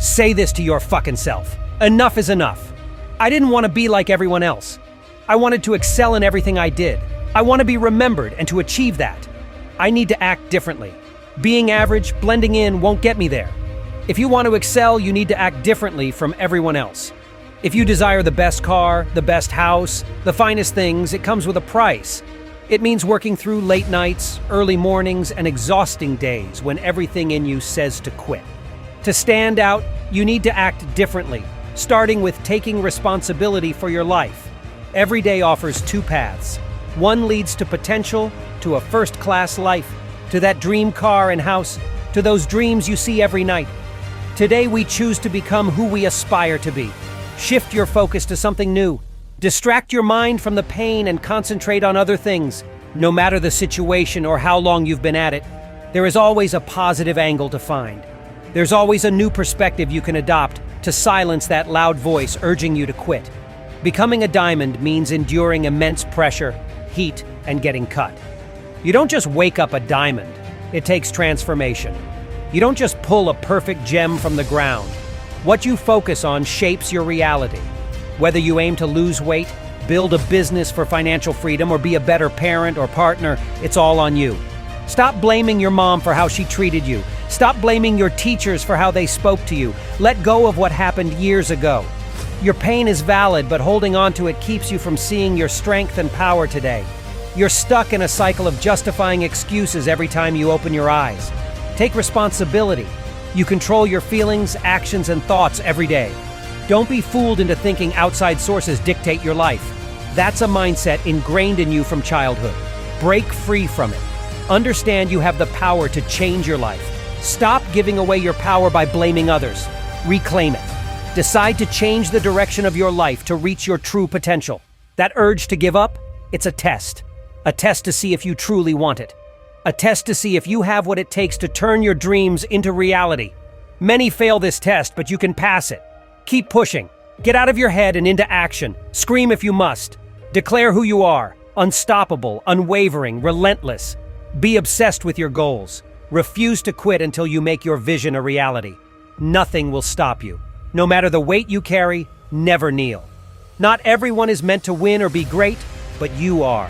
Say this to your fucking self. Enough is enough. I didn't want to be like everyone else. I wanted to excel in everything I did. I want to be remembered, and to achieve that, I need to act differently. Being average, blending in, won't get me there. If you want to excel, you need to act differently from everyone else. If you desire the best car, the best house, the finest things, it comes with a price. It means working through late nights, early mornings, and exhausting days when everything in you says to quit. To stand out, you need to act differently, starting with taking responsibility for your life. Every day offers two paths. One leads to potential, to a first-class life, to that dream car and house, to those dreams you see every night. Today we choose to become who we aspire to be. Shift your focus to something new. Distract your mind from the pain and concentrate on other things. No matter the situation or how long you've been at it, there is always a positive angle to find. There's always a new perspective you can adopt to silence that loud voice urging you to quit. Becoming a diamond means enduring immense pressure, heat, and getting cut. You don't just wake up a diamond. It takes transformation. You don't just pull a perfect gem from the ground. What you focus on shapes your reality. Whether you aim to lose weight, build a business for financial freedom, or be a better parent or partner, it's all on you. Stop blaming your mom for how she treated you. Stop blaming your teachers for how they spoke to you. Let go of what happened years ago. Your pain is valid, but holding on to it keeps you from seeing your strength and power today. You're stuck in a cycle of justifying excuses every time you open your eyes. Take responsibility. You control your feelings, actions, and thoughts every day. Don't be fooled into thinking outside sources dictate your life. That's a mindset ingrained in you from childhood. Break free from it. Understand you have the power to change your life. Stop giving away your power by blaming others. Reclaim it. Decide to change the direction of your life to reach your true potential. That urge to give up, it's a test. A test to see if you truly want it. A test to see if you have what it takes to turn your dreams into reality. Many fail this test, but you can pass it. Keep pushing. Get out of your head and into action. Scream if you must. Declare who you are. Unstoppable, unwavering, relentless. Be obsessed with your goals. Refuse to quit until you make your vision a reality. Nothing will stop you. No matter the weight you carry, never kneel. Not everyone is meant to win or be great, but you are.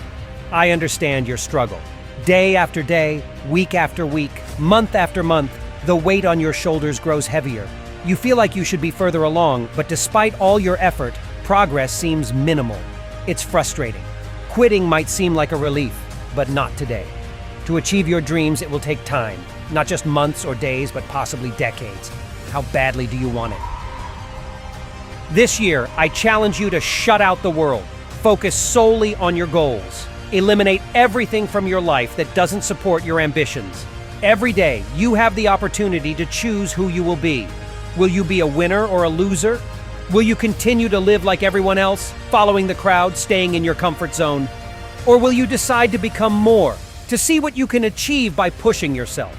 I understand your struggle. Day after day, week after week, month after month, the weight on your shoulders grows heavier. You feel like you should be further along, but despite all your effort, progress seems minimal. It's frustrating. Quitting might seem like a relief, but not today. To achieve your dreams, it will take time. Not just months or days, but possibly decades. How badly do you want it? This year, I challenge you to shut out the world. Focus solely on your goals. Eliminate everything from your life that doesn't support your ambitions. Every day, you have the opportunity to choose who you will be. Will you be a winner or a loser? Will you continue to live like everyone else, following the crowd, staying in your comfort zone? Or will you decide to become more, to see what you can achieve by pushing yourself?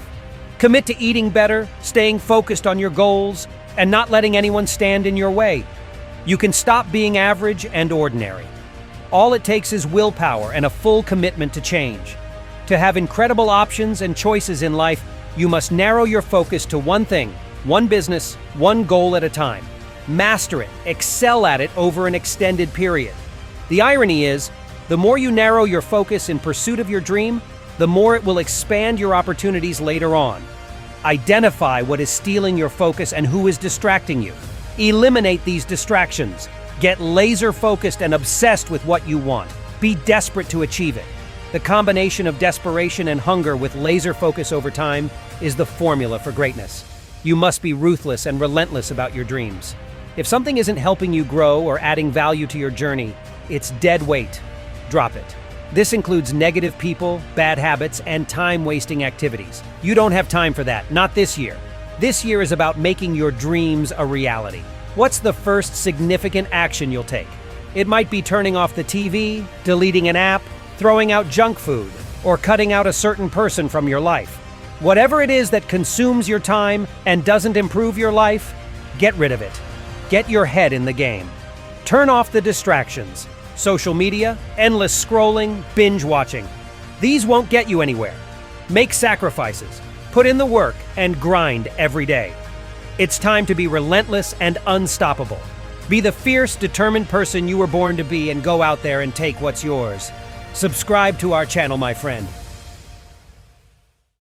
Commit to eating better, staying focused on your goals, and not letting anyone stand in your way. You can stop being average and ordinary. All it takes is willpower and a full commitment to change. To have incredible options and choices in life, you must narrow your focus to one thing, one business, one goal at a time. Master it, excel at it over an extended period. The irony is, the more you narrow your focus in pursuit of your dream, the more it will expand your opportunities later on. Identify what is stealing your focus and who is distracting you. Eliminate these distractions. Get laser-focused and obsessed with what you want. Be desperate to achieve it. The combination of desperation and hunger with laser focus over time is the formula for greatness. You must be ruthless and relentless about your dreams. If something isn't helping you grow or adding value to your journey, it's dead weight. Drop it. This includes negative people, bad habits, and time-wasting activities. You don't have time for that, not this year. This year is about making your dreams a reality. What's the first significant action you'll take? It might be turning off the TV, deleting an app, throwing out junk food, or cutting out a certain person from your life. Whatever it is that consumes your time and doesn't improve your life, get rid of it. Get your head in the game. Turn off the distractions. Social media, endless scrolling, binge watching. These won't get you anywhere. Make sacrifices. Put in the work and grind every day. It's time to be relentless and unstoppable. Be the fierce, determined person you were born to be and go out there and take what's yours. Subscribe to our channel, my friend.